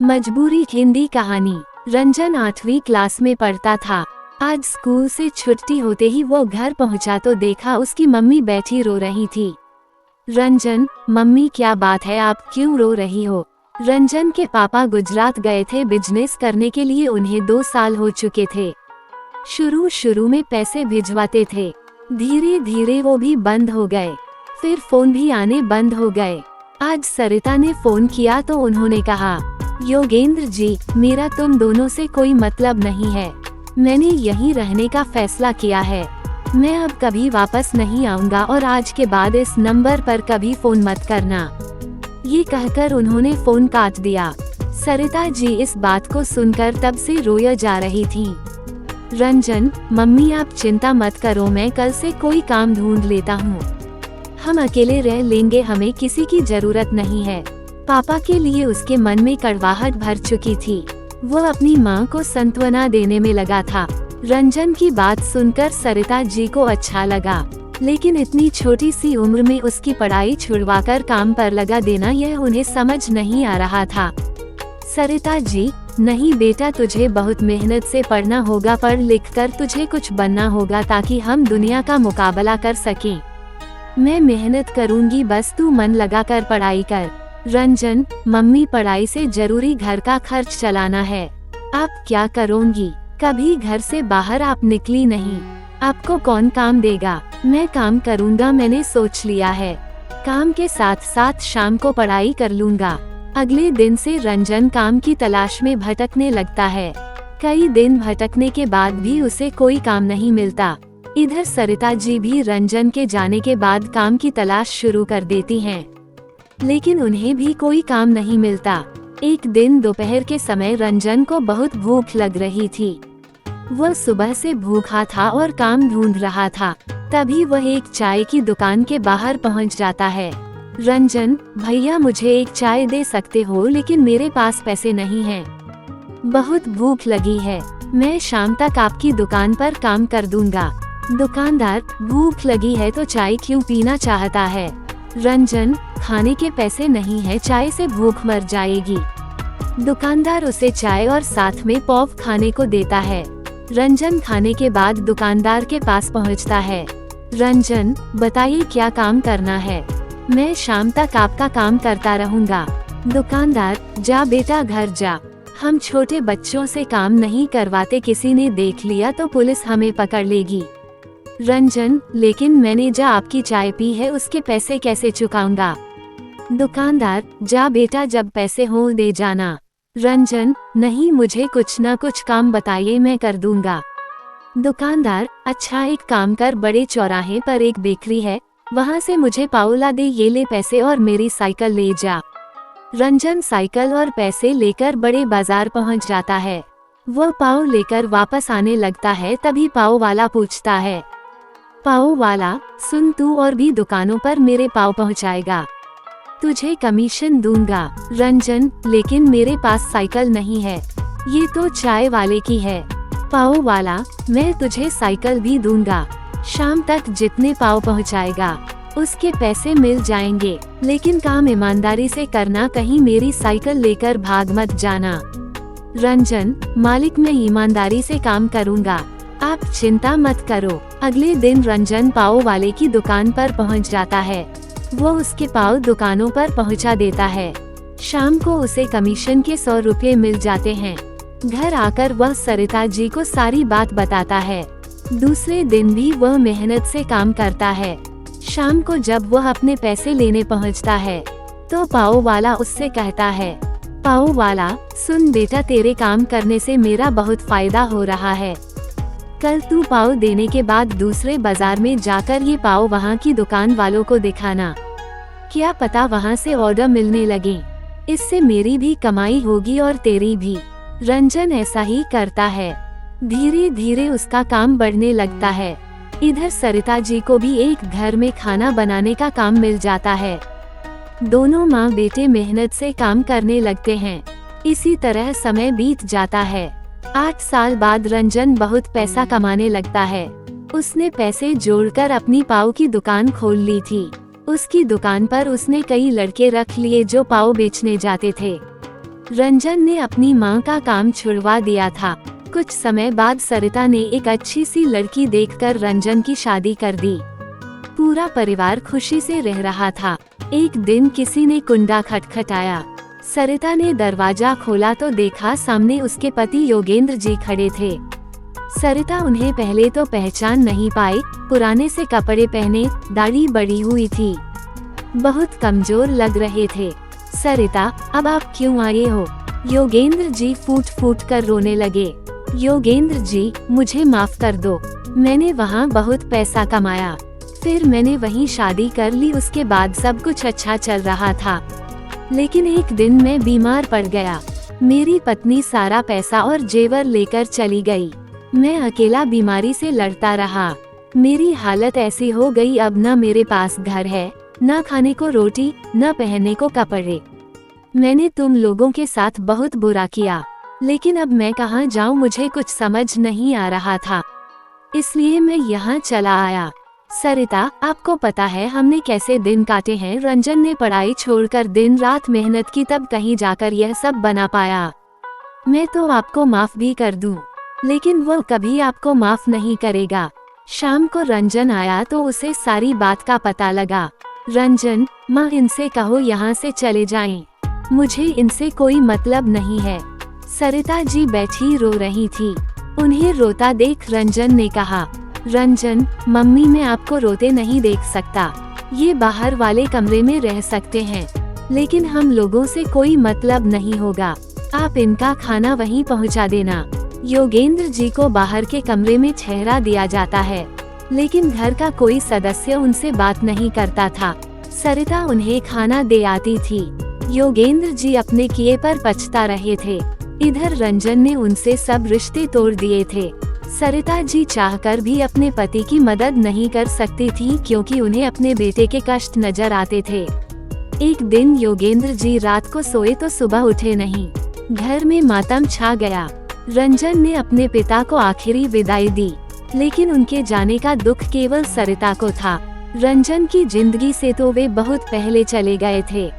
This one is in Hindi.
मजबूरी हिंदी कहानी। रंजन 8वीं क्लास में पढ़ता था। आज स्कूल से छुट्टी होते ही वो घर पहुंचा तो देखा उसकी मम्मी बैठी रो रही थी। रंजन, मम्मी क्या बात है, आप क्यों रो रही हो? रंजन के पापा गुजरात गए थे बिजनेस करने के लिए, उन्हें 2 साल हो चुके थे। शुरू में पैसे भिजवाते थे, धीरे धीरे वो भी बंद हो गए, फिर फोन भी आने बंद हो गए। आज सरिता ने फोन किया तो उन्होंने कहा, योगेंद्र जी, मेरा तुम दोनों से कोई मतलब नहीं है। मैंने यहीं रहने का फैसला किया है। मैं अब कभी वापस नहीं आऊंगा और आज के बाद इस नंबर पर कभी फोन मत करना। ये कहकर उन्होंने फोन काट दिया। सरिता जी इस बात को सुनकर तब से रोए जा रही थी। रंजन, मम्मी आप चिंता मत करो, मैं कल से कोई काम ढूंढ लेता हूँ। हम अकेले रह लेंगे, हमें किसी की जरूरत नहीं है। पापा के लिए उसके मन में कड़वाहट भर चुकी थी। वो अपनी माँ को सांत्वना देने में लगा था। रंजन की बात सुनकर सरिता जी को अच्छा लगा, लेकिन इतनी छोटी सी उम्र में उसकी पढ़ाई छुड़वाकर काम पर लगा देना, यह उन्हें समझ नहीं आ रहा था। सरिता जी, नहीं बेटा, तुझे बहुत मेहनत से पढ़ना होगा, पढ़ लिख कर तुझे कुछ बनना होगा ताकि हम दुनिया का मुकाबला कर सकें। मैं मेहनत करूंगी, बस तू मन लगा कर पढ़ाई कर। रंजन, मम्मी पढ़ाई से जरूरी घर का खर्च चलाना है। आप क्या करोगी? कभी घर से बाहर आप निकली नहीं, आपको कौन काम देगा? मैं काम करूंगा, मैंने सोच लिया है। काम के साथ साथ शाम को पढ़ाई कर लूंगा। अगले दिन से रंजन काम की तलाश में भटकने लगता है। कई दिन भटकने के बाद भी उसे कोई काम नहीं मिलता। इधर सरिता जी भी रंजन के जाने के बाद काम की तलाश शुरू कर देती हैं, लेकिन उन्हें भी कोई काम नहीं मिलता। एक दिन दोपहर के समय रंजन को बहुत भूख लग रही थी। वह सुबह से भूखा था और काम ढूंढ रहा था। तभी वह एक चाय की दुकान के बाहर पहुंच जाता है। रंजन, भैया मुझे एक चाय दे सकते हो, लेकिन मेरे पास पैसे नहीं हैं। बहुत भूख लगी है, मैं शाम तक आपकी दुकान पर काम कर दूंगा। दुकानदार, भूख लगी है तो चाय क्यों पीना चाहता है? रंजन, खाने के पैसे नहीं है, चाय से भूख मर जाएगी। दुकानदार उसे चाय और साथ में पॉप खाने को देता है। रंजन खाने के बाद दुकानदार के पास पहुंचता है। रंजन, बताइए क्या काम करना है? मैं शाम तक आपका काम करता रहूंगा। दुकानदार, जा बेटा घर जा, हम छोटे बच्चों से काम नहीं करवाते, किसी ने देख लिया तो पुलिस हमें पकड़ लेगी। रंजन, लेकिन मैंने जा आपकी चाय पी है, उसके पैसे कैसे चुकाऊंगा? दुकानदार, जा बेटा, जब पैसे हो दे जाना। रंजन, नहीं, मुझे कुछ न कुछ काम बताइए, मैं कर दूंगा। दुकानदार, अच्छा एक काम कर, बड़े चौराहे पर एक बेकरी है, वहाँ से मुझे पाव ला दे, ये ले पैसे और मेरी साइकिल ले जा। रंजन साइकिल और पैसे लेकर बड़े बाजार पहुँच जाता है। वह पाव लेकर वापस आने लगता है, तभी पाव वाला पूछता है, पाव वाला, सुन, तू और भी दुकानों पर मेरे पाव पहुंचाएगा, तुझे कमीशन दूंगा। रंजन, लेकिन मेरे पास साइकिल नहीं है, ये तो चाय वाले की है। पाव वाला, मैं तुझे साइकिल भी दूंगा, शाम तक जितने पाव पहुंचाएगा उसके पैसे मिल जाएंगे, लेकिन काम ईमानदारी से करना, कहीं मेरी साइकिल लेकर भाग मत जाना। रंजन, मालिक, मैं ईमानदारी से काम करूंगा, आप चिंता मत करो। अगले दिन रंजन पाव वाले की दुकान पर पहुंच जाता है। वो उसके पाव दुकानों पर पहुंचा देता है। शाम को उसे कमीशन के 100 रुपये मिल जाते हैं। घर आकर वह सरिता जी को सारी बात बताता है। दूसरे दिन भी वह मेहनत से काम करता है। शाम को जब वह अपने पैसे लेने पहुंचता है तो पाव वाला उससे कहता है, पाव वाला, सुन बेटा, तेरे काम करने से मेरा बहुत फायदा हो रहा है। कल तू पाव देने के बाद दूसरे बाजार में जाकर ये पाव वहाँ की दुकान वालों को दिखाना, क्या पता वहाँ से ऑर्डर मिलने लगे, इससे मेरी भी कमाई होगी और तेरी भी। रंजन ऐसा ही करता है। धीरे धीरे उसका काम बढ़ने लगता है। इधर सरिता जी को भी एक घर में खाना बनाने का काम मिल जाता है। दोनों माँ बेटे मेहनत से काम करने लगते हैं। इसी तरह समय बीत जाता है। 8 साल बाद रंजन बहुत पैसा कमाने लगता है। उसने पैसे जोड़कर अपनी पाव की दुकान खोल ली थी। उसकी दुकान पर उसने कई लड़के रख लिए जो पाव बेचने जाते थे। रंजन ने अपनी माँ का काम छुड़वा दिया था। कुछ समय बाद सरिता ने एक अच्छी सी लड़की देखकर रंजन की शादी कर दी। पूरा परिवार खुशी से रह रहा था। एक दिन किसी ने कुंडा खटखटाया। सरिता ने दरवाजा खोला तो देखा सामने उसके पति योगेंद्र जी खड़े थे। सरिता उन्हें पहले तो पहचान नहीं पाई। पुराने से कपड़े पहने, दाढ़ी बढ़ी हुई थी, बहुत कमजोर लग रहे थे। सरिता, अब आप क्यों आए हो? योगेंद्र जी फूट फूट कर रोने लगे। योगेंद्र जी, मुझे माफ कर दो। मैंने वहाँ बहुत पैसा कमाया, फिर मैंने वहीं शादी कर ली। उसके बाद सब कुछ अच्छा चल रहा था, लेकिन एक दिन मैं बीमार पड़ गया। मेरी पत्नी सारा पैसा और जेवर लेकर चली गई। मैं अकेला बीमारी से लड़ता रहा। मेरी हालत ऐसी हो गई, अब न मेरे पास घर है, न खाने को रोटी, न पहनने को कपड़े। मैंने तुम लोगों के साथ बहुत बुरा किया, लेकिन अब मैं कहाँ जाऊँ, मुझे कुछ समझ नहीं आ रहा था, इसलिए मैं यहाँ चला आया। सरिता, आपको पता है हमने कैसे दिन काटे हैं? रंजन ने पढ़ाई छोड़कर दिन रात मेहनत की, तब कहीं जाकर यह सब बना पाया। मैं तो आपको माफ भी कर दूं, लेकिन वो कभी आपको माफ नहीं करेगा। शाम को रंजन आया तो उसे सारी बात का पता लगा। रंजन, माँ इनसे कहो यहाँ से चले जाएं। मुझे इनसे कोई मतलब नहीं है। सरिता जी बैठी रो रही थी। उन्हें रोता देख रंजन ने कहा, रंजन, मम्मी मैं आपको रोते नहीं देख सकता। ये बाहर वाले कमरे में रह सकते हैं, लेकिन हम लोगों से कोई मतलब नहीं होगा। आप इनका खाना वहीं पहुंचा देना। योगेंद्र जी को बाहर के कमरे में ठहरा दिया जाता है, लेकिन घर का कोई सदस्य उनसे बात नहीं करता था। सरिता उन्हें खाना दे आती थी। योगेंद्र जी अपने किए पर पछता रहे थे। इधर रंजन ने उनसे सब रिश्ते तोड़ दिए थे। सरिता जी चाहकर भी अपने पति की मदद नहीं कर सकती थी, क्योंकि उन्हें अपने बेटे के कष्ट नजर आते थे। एक दिन योगेंद्र जी रात को सोए तो सुबह उठे नहीं। घर में मातम छा गया। रंजन ने अपने पिता को आखिरी विदाई दी, लेकिन उनके जाने का दुख केवल सरिता को था। रंजन की जिंदगी से तो वे बहुत पहले चले गए थे।